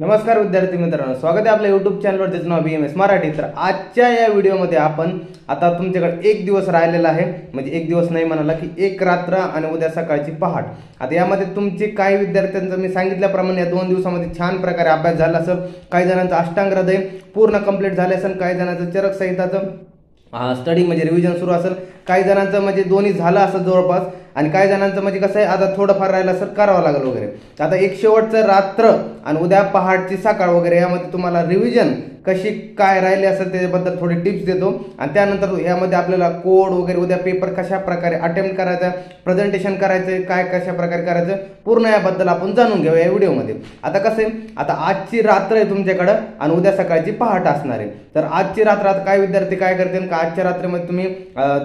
नमस्कार विद्यार्थी मित्रांनो, स्वागत आहे आपल्या यूट्यूब चॅनलवर, त्याचं नाव BMS मराठी. तर आजच्या या व्हिडिओमध्ये आपण आता तुमच्याकडे एक दिवस राहिलेला आहे, म्हणजे एक दिवस नाही म्हणाला की एक रात्र आणि उद्या सकाळची पहाट. आता यामध्ये तुमचे काही विद्यार्थ्यांचं मी सांगितल्याप्रमाणे या 2 दिवसामध्ये छान प्रकारे अभ्यास झाला असेल. काही जणांचं अष्टांग हृदय पूर्ण कंप्लीट झाले असेल, काही जणांचं चरक संहिताचं स्टडी म्हणजे रिव्हिजन सुरू असेल, काही जणांचं म्हणजे दोन्ही झालं असेल जवळपास, आणि काही जणांचं म्हणजे कसं आहे आता थोडंफार राहिलं असेल करावं लागेल वगैरे. आता एक शेवटचं रात्र आणि उद्या पहाटची सकाळ वगैरे यामध्ये तुम्हाला रिव्हिजन कशी काय राहिली असेल त्याच्याबद्दल थोडी टिप्स देतो. आणि त्यानंतर यामध्ये आपल्याला कोड वगैरे उद्या पेपर कशा प्रकारे अटेम्प्ट करायचा, प्रेझेंटेशन करायचं, काय कशा प्रकारे करायचं पूर्ण याबद्दल आपण जाणून घेऊया या व्हिडिओमध्ये. आता कसं आहे, आता आजची रात्र आहे तुमच्याकडं आणि उद्या सकाळची पहाट असणार आहे. तर आजची रात्र आता काय विद्यार्थी काय करतील का, आजच्या रात्रीमध्ये तुम्ही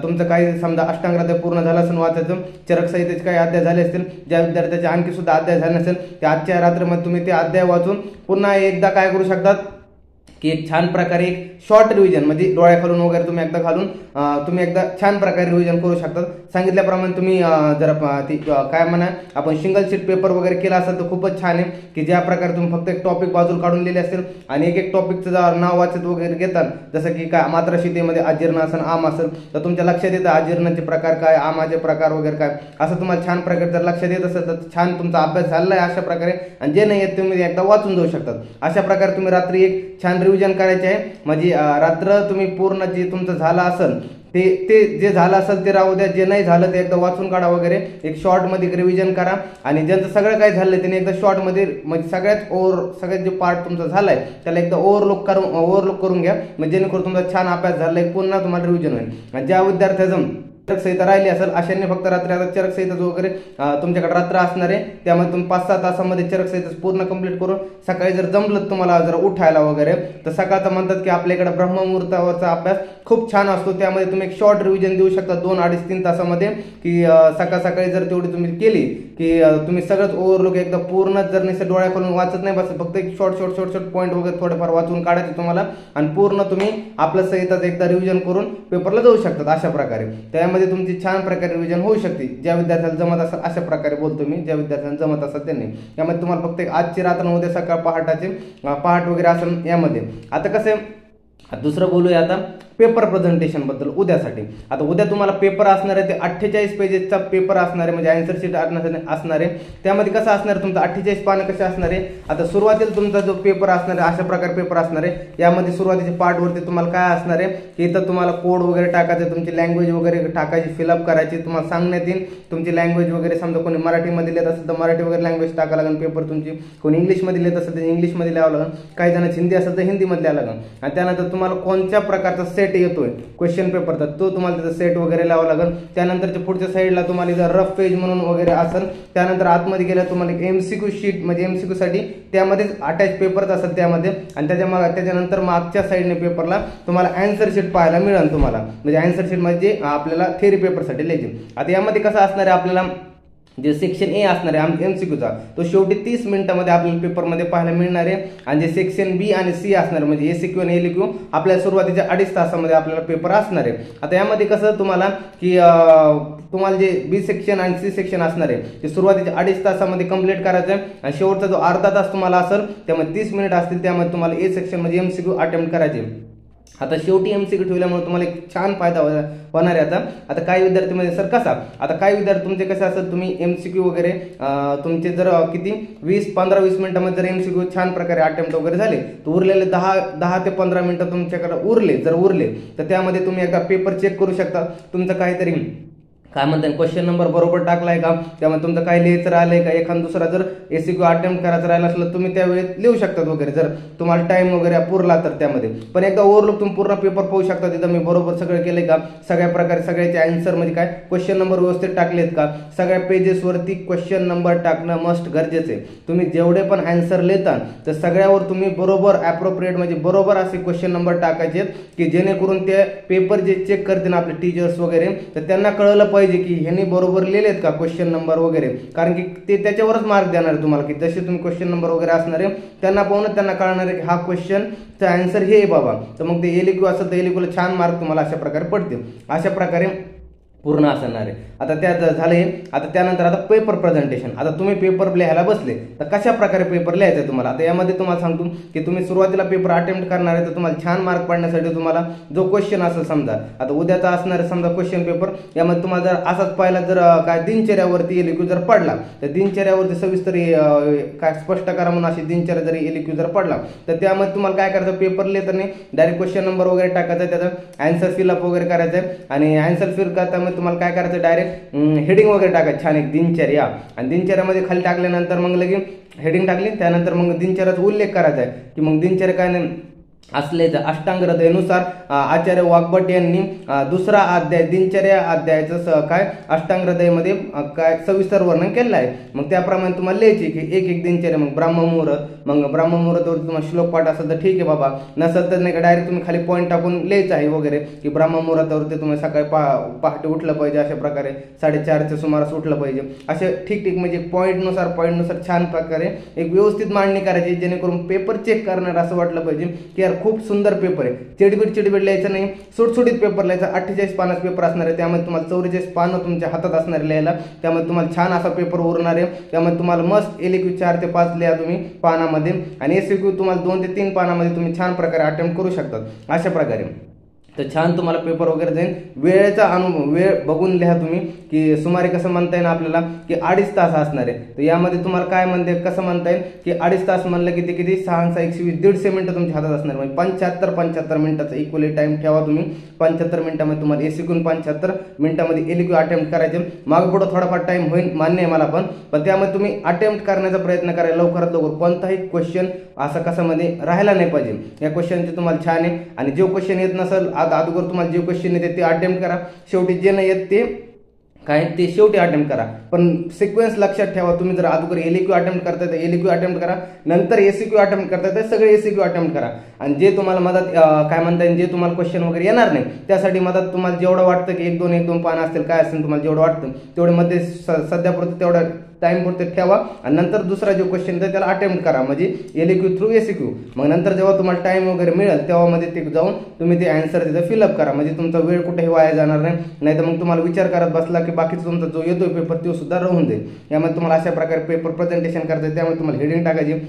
तुमचं काही समजा अष्टांग हृदय पूर्ण झालं असेल वाचायचं, चरक संहितेचे काही अध्याय झाले असतील, ज्या विद्यार्थ्याचे आणखी सुद्धा अध्याय झाले नसेल त्या आजच्या रात्रीमध्ये तुम्ही ते अध्याय वाचून पुन्हा एकदा काय करू शकतात की एक छान प्रकारे एक शॉर्ट रिव्हिजन म्हणजे डोळ्या खालून वगैरे तुम्ही एकदा घालून तुम्ही एकदा छान प्रकारे रिव्हिजन करू शकतात. सांगितल्याप्रमाणे तुम्ही जर ती काय म्हणा आपण सिंगल शीट पेपर वगैरे केला असेल तर खूपच छान आहे की ज्या प्रकारे तुम्ही फक्त एक टॉपिक बाजूला काढून लिहिले असेल आणि एक एक टॉपिकचं नाव वाचत वगैरे घेतात, जसं की काय मात्राशितेमध्ये अजीर्ण असेल, आम असेल तर तुमच्या लक्षात येतं अजीर्णाचे प्रकार काय, आमाचे प्रकार वगैरे काय, असं तुम्हाला छान प्रकारे जर लक्षात येत असेल तर छान तुमचा अभ्यास झालेला आहे अशा प्रकारे. आणि जे नाही येत तुम्ही एकदा वाचून जाऊ शकतात. अशा प्रकारे तुम्ही रात्री एक छान रिव्हिजन करायचे आहे. म्हणजे रात्र तुम्ही पूर्ण जे तुमचं झालं असेल ते जे झालं असेल ते राहू द्या, जे नाही झालं ते एकदा वाचून काढा वगैरे, एक शॉर्ट मध्ये रिव्हिजन करा. आणि ज्यांचं सगळं काही झालंय त्यांनी एकदा शॉर्ट मध्ये म्हणजे सगळ्यात जे पार्ट तुमचा झालाय त्याला एकदा ओव्हरलुक करून घ्या, म्हणजे जेणेकरून तुमचा छान अभ्यास झालाय पुन्हा तुम्हाला रिव्हिजन होईल. आणि ज्या विद्यार्थ्याचं चरक संहिता राहिली असेल अशांनी फक्त रात्री आता चरक संहिता वगैरे तुमच्याकडे रात्र असणार आहे, त्यामध्ये तुम्ही 5-6 तासामध्ये चरक संहिता पूर्ण कंप्लीट करून सकाळी जर जमलं तुम्हाला जर उठायला वगैरे तर सकाळचं म्हणतात की आपल्याकडे ब्रह्ममुहूर्तावरचा अभ्यास खूप छान असतो. त्यामध्ये तुम्ही एक शॉर्ट रिव्हिजन देऊ शकता 2-2.5-3 तासामध्ये, की सकाळी जर तेवढी तुम्ही केली की तुम्ही सगळंच ओव्हरलुक एकदा पूर्ण जर नाही डोळ्या खोलून वाचत नाही बस फक्त एक शॉर्ट पॉईंट वगैरे थोडेफार वाचून काढायचे तुम्हाला आणि पूर्ण तुम्ही आपलं संहिताचं एकदा रिव्हिजन करून पेपरला जाऊ शकतात. अशा प्रकारे त्यामध्ये तुमची छान प्रकारे रिव्हिजन होऊ शकते. ज्या विद्यार्थ्याला जमत असेल अशा प्रकारे बोलतो मी, ज्या विद्यार्थ्यांना जमत असेल त्यांनी. यामध्ये तुम्हाला फक्त आजची रात्र उद्या सकाळ पहाट वगैरे असेल यामध्ये. आता कसं दुसरं बोलूया आता पेपर प्रेझेंटेशन बद्दल उद्यासाठी. आता उद्या तुम्हाला पेपर असणार आहे ते 48 पेजेसचा पेपर असणार आहे, म्हणजे आन्सर शीट असणार आहे. त्यामध्ये कसं असणार आहे तुमचं 48 पानं कसे असणार आहे. आता सुरुवातीला तुमचा जो पेपर असणार आहे अशा प्रकारे पेपर असणार आहे. यामध्ये सुरुवातीच्या पार्टवरती तुम्हाला काय असणार आहे की इथं तुम्हाला कोड वगैरे टाकायचे, तुमची लँग्वेज वगैरे टाकायची, फिलअप करायची, तुम्हाला सांगण्यात येईल तुमची लँग्वेज वगैरे. समजा कोणी मराठीमध्ये लिहित असेल तर मराठी वगैरे लँग्वेज टाकावं लागेल पेपर तुमची, कोणी इंग्लिशमध्ये लिहित असेल तर इंग्लिशमध्ये लिहावं लागेल, काही जणांची हिंदी असेल तर हिंदीमध्ये लिहावं लागेल. आणि त्यानंतर तुम्हाला कोणत्या प्रकारचा सेट येतोय क्वेश्चन पेपरचा तो तुम्हाला त्याचा सेट वगैरे लावावा लागेल. त्यानंतरच्या पुढच्या साईडला तुम्हाला इथं रफ पेज म्हणून वगैरे असेल. त्यानंतर आतमध्ये गेल्या तुम्हाला एक MCQ शीट म्हणजे MCQ साठी त्यामध्ये अटॅच पेपर असेल त्यामध्ये. आणि त्याच्यानंतर मागच्या साईडने पेपरला तुम्हाला अँसर शीट पाहायला मिळेल तुम्हाला, म्हणजे अँसर शीट म्हणजे आपल्याला थेअरी पेपरसाठी लिहायची. आता यामध्ये कसं असणार आहे आपल्याला जे सेक्शन ए असणार आहे MCQचा तो शेवटी 30 मिनिटांमध्ये आपल्याला पेपरमध्ये पाहायला मिळणार आहे. आणि जे सेक्शन बी आणि सी असणार म्हणजे ACQ आणि LQ आपल्याला सुरुवातीच्या 2.5 तासामध्ये आपल्याला पेपर असणार आहे. आता यामध्ये कसं तुम्हाला की तुम्हाला जे बी सेक्शन आणि सी सेक्शन असणार आहे ते सुरुवातीच्या 2.5 तासामध्ये कंप्लीट करायचं आहे. आणि शेवटचा जो अर्धा तास तुम्हाला असेल त्यामध्ये 30 मिनिट असतील, त्यामध्ये तुम्हाला ए सेक्शन म्हणजे MCQ अटेम्प्ट करायचे. आता शेवटी MCQ ठेवल्यामुळे तुम्हाला एक छान फायदा होणार आहे. आता काही विद्यार्थी सर कसा, आता काही विद्यार्थी तुमचे कसे असेल तुम्ही MCQ वगैरे तुमचे जर किती 15-20 मिनिटांमध्ये जर MCQ छान प्रकारे अटेम्प्ट वगैरे झाले तर उरलेले 10 ते 15 मिनिटं तुमच्याकडे उरले तर त्यामध्ये तुम्ही एकदा पेपर चेक करू शकता तुमचं काहीतरी काय म्हणतात क्वेश्चन नंबर बरोबर टाकलाय का, त्यामुळे तुमचं काय लिहायचं राहिलंय का, एखादा दुसरा जर ACQ अटेम्प्ट करायचं राहिला असलं तुम्ही त्यावेळेस लिहू शकतात वगैरे जर तुम्हाला टाइम वगैरे पुरला तर त्यामध्ये. पण एकदा ओव्हरलुक तुम्ही पूर्ण पेपर पाहू शकता तिथं मी बरोबर सगळं केलंय का, सगळ्या प्रकारे सगळ्याचे आन्सर म्हणजे काय क्वेश्चन नंबर व्यवस्थित टाकलेत का, सगळ्या पेजेसवरती क्वेश्चन नंबर टाकणं मस्ट गरजेचं आहे. तुम्ही जेवढे पण आन्सर लिहिता तर सगळ्यावर तुम्ही बरोबर ॲप्रोप्रिएट म्हणजे बरोबर असे क्वेश्चन नंबर टाकायचे की जेणेकरून ते पेपर जे चेक करतील आपले टीचर्स वगैरे तर त्यांना कळलं पाहिजे की ह्यांनी बरोबर लिहिलेत का क्वेश्चन नंबर वगैरे. कारण की ते त्याच्यावरच मार्क देणार आहे तुम्हाला की जसे तुम्ही क्वेश्चन नंबर वगैरे असणार आहे त्यांना पाहूनच त्यांना कळणार आहे की हा क्वेश्चनचा आन्सर हे आहे बाबा. तर मग ते LQ असेल तर LQ ला छान मार्क तुम्हाला अशा प्रकारे पडतील. अशा प्रकारे पूर्ण असणार आहे. आता त्यात झाले. आता त्यानंतर आता पेपर प्रेझेंटेशन. आता तुम्ही पेपर लिहायला बसले तर कशा प्रकारे पेपर लिहायचा आहे तुम्हाला. आता यामध्ये तुम्हाला सांगतो की तुम्ही सुरुवातीला पेपर अटेम्प्ट करणार आहे तर तुम्हाला छान मार्क पडण्यासाठी तुम्हाला जो क्वेश्चन असेल समजा आता उद्याचा असणार आहे समजा क्वेश्चन पेपर, यामध्ये तुम्हाला जर असाच पहिला जर काय दिनचर्यावरती एलक्यू जर पडला तर दिनचर्यावरती सविस्तर काय स्पष्ट करा म्हणून अशी दिनचर्या जरी एलक्यू जर पडला तर त्यामध्ये तुम्हाला काय करायचं, पेपर लिहिताना डायरेक्ट क्वेश्चन नंबर वगैरे टाकायचा, त्याचा आन्सर फिलअप वगैरे करायचं आहे आणि आन्सर फिल करताना तुम्हाला काय करायचं, डायरेक्ट हेडिंग वगैरे टाकायचं छान एक दिनचर्या, आणि दिनचर्यामध्ये खाली टाकल्यानंतर मग लगे हेडिंग टाकली त्यानंतर मग दिनचर्याचा उल्लेख करायचा आहे की मग दिनचर्या काय नाही असलेच अष्टांग हृदयानुसार आचार्य वाघभट यांनी दुसरा अध्याय दिनचर्या अध्यायाचं काय अष्टांग हृदयमध्ये काय सविस्तर वर्णन केलेलं आहे. मग त्याप्रमाणे तुम्हाला लिहायची की एक एक दिनचर्या, मग ब्राह्ममुहूर्त, मग ब्राह्ममुहूर्तावरती तुम्हाला श्लोक पाठ असेल तर ठीक आहे बाबा, नसेल तर नाही का डायरेक्ट तुम्ही खाली पॉईंट टाकून लिहायचं आहे वगैरे की ब्राह्ममुहूर्तावरती तुम्ही सकाळी पहाटे उठलं पाहिजे, अशा प्रकारे 4:30च्या सुमारास उठलं पाहिजे, असे ठीक म्हणजे पॉईंटनुसार छान प्रकारे एक व्यवस्थित मांडणी करायची जेणेकरून पेपर चेक करणार असं वाटलं पाहिजे की यार खूप सुंदर पेपर आहे. चिडबिड लिहायचं नाही, सुटसुटीत पेपर लिहायचा. 48 पानाचा पेपर असणार आहे, त्यामध्ये तुम्हाला 44 पानं तुमच्या हातात असणार आहे लिहायला, त्यामध्ये तुम्हाला छान असा पेपर उरणार आहे. त्यामध्ये तुम्हाला मस्त एलक्यू 4 ते 5 लिहा तुम्ही पानामध्ये आणि एसक्यू तुम्हाला 2 ते 3 पानामध्ये तुम्ही छान प्रकारे अटेम्प्ट करू शकतात. अशा प्रकारे तर छान तुम्हाला पेपर वगैरे जाईल. वेळेचा वेळ बघून लिहा तुम्ही की सुमारे कसं म्हणता येईल आपल्याला की 2.5 तास असणार आहे. तर यामध्ये तुम्हाला काय म्हणते कसं म्हणता येईल की 2.5 तास म्हणलं की ते किती 6 6 120 150 मिनिटं तुमच्या हातात असणार, म्हणजे 75 मिनिटाचा इक्वली टाइम ठेवा तुम्ही. 75 मिनिटामध्ये तुम्हाला एसक्यून 75 मिनिटामध्ये एलक्यू अटेम्प्ट करायचे. मागे पुढे थोडाफार टाइम होईल मान्य आहे मला, पण त्यामध्ये तुम्ही अटेम्प्ट करण्याचा प्रयत्न करा लवकरात लवकर. कोणताही क्वेश्चन असं कसं मध्ये राहायला नाही पाहिजे. या क्वेश्चनचे तुम्हाला छान आहे आणि जो क्वेश्चन येत नसेल अगोदर तुम्हाला जे क्वेश्चन येते ते अटेम्प्ट करा, शेवटी जे नाही येत ते काय ते शेवटी अटेम्प्ट करा. पण सिक्वेन्स लक्षात ठेवा, तुम्ही जर अगोदर एलक्यू अटेम्प्ट करताय तर एलक्यू अटेम्प्ट करा, नंतर एसक्यू अटेम्प्ट करताय तर सगळे एसक्यू अटेम्प्ट करा. आणि जे तुम्हाला मदत काय म्हणता येईल जे तुम्हाला क्वेश्चन वगैरे येणार नाही त्यासाठी मदत तुम्हाला जेवढं वाटतं की 1-2 पानं असतील काय असेल तुम्हाला जेवढं वाटतं तेवढे मध्ये सध्यापुरतं तेवढं टाइम पुरते ठेवा आणि नंतर दुसरा जो क्वेश्चन आहे त्याला अटेम्प्ट करा, म्हणजे एलक्यू थ्रू एसक्यू. मग नंतर जेव्हा तुम्हाला टाइम वगैरे मिळेल तेव्हा मध्ये ते जाऊन तुम्ही ते आन्सर तिथं फिलअप करा, म्हणजे तुमचा वेळ कुठेही वाया जाणार नाही तर मग तुम्हाला विचार करत बसला की बाकीचा तुमचा जो येतोय पेपर तो सुद्धा राहून जाईल. यामध्ये तुम्हाला अशा प्रकारे पेपर प्रेझेंटेशन करायचं, त्यामुळे तुम्हाला हेडिंग टाकायची,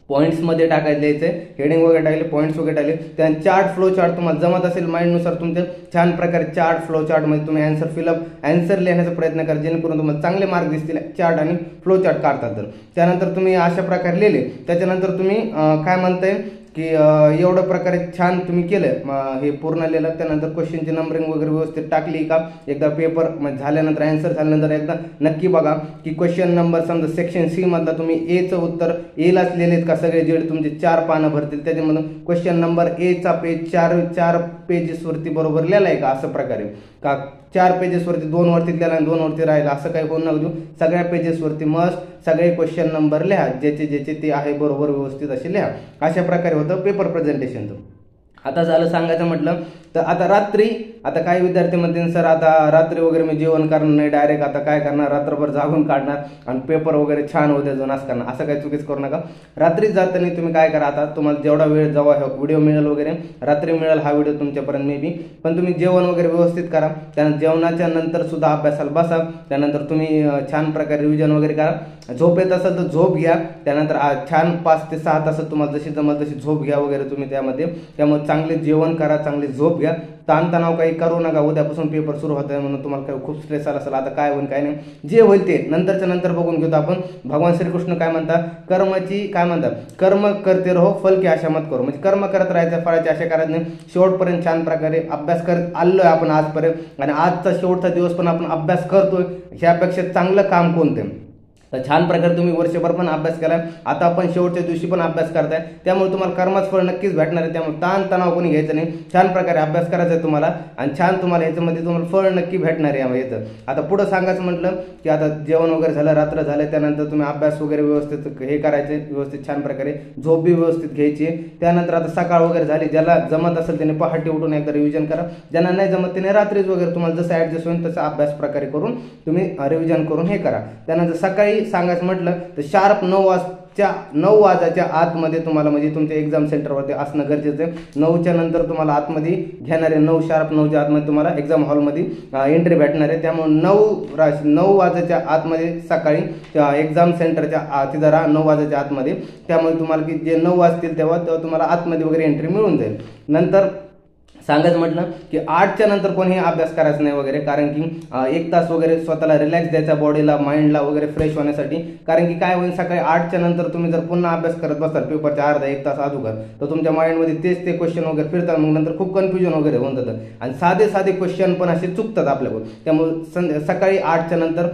पॉईंट्समध्ये टाकायला द्यायचं आहे, हेडिंग वगैरे टाकले, पॉईंट्स वगैरे टाकले, त्यानंतर चार्ट फ्लो चार्ट तुम्हाला जमत असेल माइंडनुसार तुमच्या छान प्रकारे चार्ट फ्लो चार्टमध्ये तुम्ही आन्सर लिहिण्याचा प्रयत्न करा जेणेकरून तुम्हाला चांगले मार्क दिसतील चार्ट आणि फ्लो चार्ट काढतात. तर त्यानंतर तुम्ही अशा प्रकारे लिहिले त्याच्यानंतर तुम्ही काय म्हणताय की एवढं प्रकारे छान तुम्ही केलं हे पूर्ण लिहिलं. त्यानंतर क्वेश्चनची नंबरिंग वगैरे व्यवस्थित टाकली का एकदा पेपर झाल्यानंतर आन्सर झाल्यानंतर एकदा नक्की बघा की क्वेश्चन नंबर समजा सेक्शन सी मधला तुम्ही एचं उत्तर एलाच लिहिलेत का सगळे जे तुमचे 4 पानं भरतील त्याच्यामधून क्वेश्चन नंबर एचा पेज 4 पेजेसवरती बरोबर लिहिला आहे का, असं प्रकारे का 4 पेजेसवरती 2 वरती लिहिला आणि 2 वरती राहिला असं काही होऊ नका. सगळ्या पेजेसवरती मस्त सगळे क्वेश्चन नंबर लिहा ज्याचे ते आहे बरोबर व्यवस्थित असे लिहा. अशा प्रकारे होतं पेपर प्रेझेंटेशनचं. आता झालं सांगायचं म्हटलं तर आता रात्री आता काही विद्यार्थी म्हणतील सर आता रात्री वगैरे मी जेवण करणार नाही, डायरेक्ट आता काय करणार रात्रभर जागून काढणार आणि पेपर वगैरे छान होते जो नाच करणार, असं काही चुकीच करू नका. रात्रीच जाताना तुम्ही काय करा, आता तुम्हाला जेवढा वेळ जेव्हा व्हिडिओ मिळेल वगैरे रात्री मिळेल हा व्हिडिओ तुमच्यापर्यंत मे बी, पण तुम्ही जेवण वगैरे व्यवस्थित करा. त्यानंतर जेवणाच्या नंतर सुद्धा अभ्यासाला बसा. त्यानंतर तुम्ही छान प्रकारे रिव्हिजन वगैरे करा. झोप येत असेल तर झोप घ्या. त्यानंतर छान 5 ते 6 तासात तुम्हाला जशी जमल तशी झोप घ्या वगैरे तुम्ही त्यामुळे चांगले जेवण करा, चांगली झोप घ्या. ताणतणाव काही करू नका. उद्यापासून पेपर सुरू होत आहे म्हणून तुम्हाला काही खूप स्ट्रेस आला असेल, आता काय होईल काय नाही, जे होईल ते नंतरच्या नंतर बघून घेतो आपण. भगवान श्रीकृष्ण काय म्हणतात, कर्म करते रहो फल की आशा मत करो, म्हणजे कर्म करत राहायचं फळाची आशा करायची नाही. शेवटपर्यंत छान प्रकारे अभ्यास करत आलोय आपण आजपर्यंत आणि आजचा शेवटचा दिवस पण आपण अभ्यास करतोय, ह्यापेक्षा चांगलं काम कोणतं. तर छान प्रकारे तुम्ही वर्षभर पण अभ्यास केला, आता आपण शेवटच्या दिवशी पण अभ्यास करताय, त्यामुळे तुम्हाला कर्माचं फळ नक्कीच भेटणार आहे. त्यामुळे ताणतणाव कोणी घ्यायचं नाही, छान प्रकारे अभ्यास करायचा आहे तुम्हाला आणि छान तुम्हाला याच्यामध्ये तुम्हाला फळ नक्की भेटणार आहे याचं. आता पुढं सांगायचं म्हटलं की आता जेवण वगैरे झालं, रात्र झालं, त्यानंतर तुम्ही अभ्यास वगैरे व्यवस्थित हे करायचे, व्यवस्थित छान प्रकारे झोप बी व्यवस्थित घ्यायची. त्यानंतर आता सकाळ वगैरे झाली, ज्याला जमत असेल त्याने पहाटे उठून एकदा रिव्हिजन करा, ज्यांना नाही जमत त्याने रात्रीच वगैरे तुम्हाला जसं ऍडजस्ट होईल तसं अभ्यास प्रकारे करून तुम्ही रिव्हिजन करून हे करा. त्यानंतर सकाळी सांगायचं म्हटलं तर शार्प 9 9 वाजाच्या आतमध्ये तुम्हाला म्हणजे तुमच्या एक्झाम सेंटरवरती असणं गरजेचं आहे। 9च्या नंतर तुम्हाला आतमध्ये घेणारे 9 शार्प 9च्या आतमध्ये तुम्हाला एक्झाम हॉलमध्ये एंट्री भेटणार आहे। त्यामुळे 9 वाजाच्या आतमध्ये सकाळी एक्झाम सेंटरच्या तिथं राहा 9 वाजाच्या आतमध्ये। त्यामुळे तुम्हाला की जे 9 वाजतील तेव्हा तुम्हाला आतमध्ये वगैरे एंट्री मिळून जाईल। नंतर सांगायचं म्हटलं की 8च्या नंतर कोणीही अभ्यास करायचा नाही वगैरे, कारण की 1 तास वगैरे स्वतःला रिलॅक्स द्यायचा, बॉडीला माइंडला वगैरे फ्रेश होण्यासाठी। कारण की काय होईल, सकाळी 8च्या नंतर तुम्ही जर पुन्हा अभ्यास करत बसाल पेपरच्या अर्धा 1 तास अगोदर, तर तुमच्या माइंडमध्ये तेच ते क्वेश्चन वगैरे फिरतात, मग नंतर खूप कन्फ्युजन वगैरे होऊन जातं आणि साधे क्वेश्चन पण असे चुकतात आपल्याकडून। त्यामुळे सकाळी 8च्या नंतर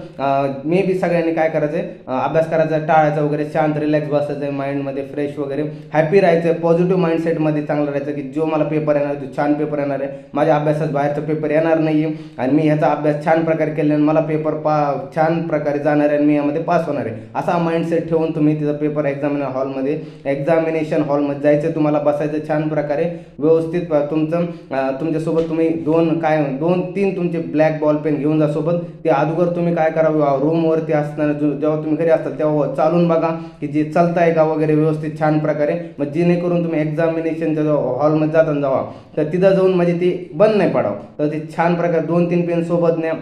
मे बी सगळ्यांनी काय करायचंय, अभ्यास करायचा टाळायचा वगैरे, शांत रिलॅक्स बसायचं, माइंडमध्ये फ्रेश वगैरे हॅपी राहायचं, पॉझिटिव्ह माइंडसेटमध्ये चांगलं राहायचं की जो मला पेपर येणार जो छान पेपर येणार आहे, माझ्या अभ्यासात बाहेरचा पेपर येणार नाहीये आणि मी ह्याचा अभ्यास छान प्रकारे केल्याने मला पेपर छान प्रकारे जाणार आहे आणि मी यामध्ये पास होणार आहे, असा माइंडसेट ठेवून तुम्ही तिथं पेपर एक्झामिनेशन हॉलमध्ये जायचं, तुम्हाला बसायचं छान प्रकारे व्यवस्थित। तुमच्यासोबत तुम्ही 2-3 तुमचे ब्लॅक बॉल पेन घेऊन जा सोबत। ते अगोदर तुम्ही काय करावं, रूमवरती असताना जेव्हा तुम्ही घरी असता तेव्हा चालून बघा की जे चालताय का वगैरे व्यवस्थित छान प्रकारे, मग जेणेकरून तुम्ही एक्झामिनेशनच्या हॉलमध्ये जाताना जावा तर तिथं जाऊन म्हणजे ते बंद नाही पडावं, तर ते छान प्रकारे 2-3 पेन सोबत न्या।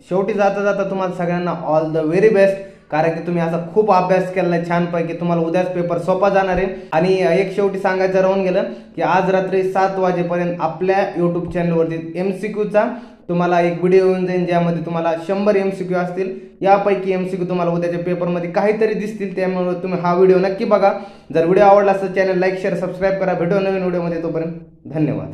शेवटी जाता जाता तुम्हाला सगळ्यांना ऑल द व्हेरी बेस्ट, कारण की तुम्ही असा खूप अभ्यास केलाय छानपैकी, तुम्हाला उद्याच पेपर सोपा जाणार आहे। आणि एक शेवटी सांगायचं राहून गेलं की आज रात्री 7 वाजेपर्यंत आपल्या यूट्यूब चॅनलवरती MCQचा तुम्हाला एक व्हिडिओ येऊन जाईल, ज्यामध्ये तुम्हाला 100 MCQ असतील, यापैकी MCQ तुम्हाला उद्याच्या पेपरमध्ये काहीतरी दिसतील, त्यामुळे तुम्ही हा व्हिडिओ नक्की बघा। जर व्हिडिओ आवडला असेल चॅनल लाईक शेअर सबस्क्राईब करा। भेटू नवीन व्हिडिओमध्ये, तोपर्यंत धन्यवाद।